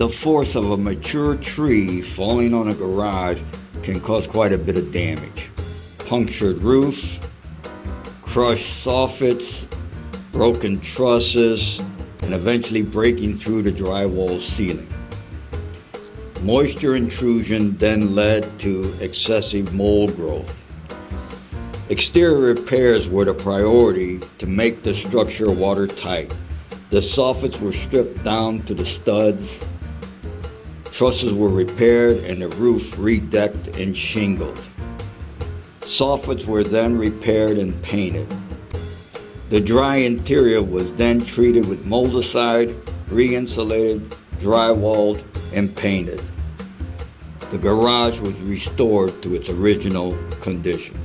The force of a mature tree falling on a garage can cause quite a bit of damage. Punctured roofs, crushed soffits, broken trusses, and eventually breaking through the drywall ceiling. Moisture intrusion then led to excessive mold growth. Exterior repairs were the priority to make the structure watertight. The soffits were stripped down to the studs, trusses were repaired, and the roof redecked and shingled. Soffits were then repaired and painted. The dry interior was then treated with moldicide, re-insulated, drywalled, and painted. The garage was restored to its original condition.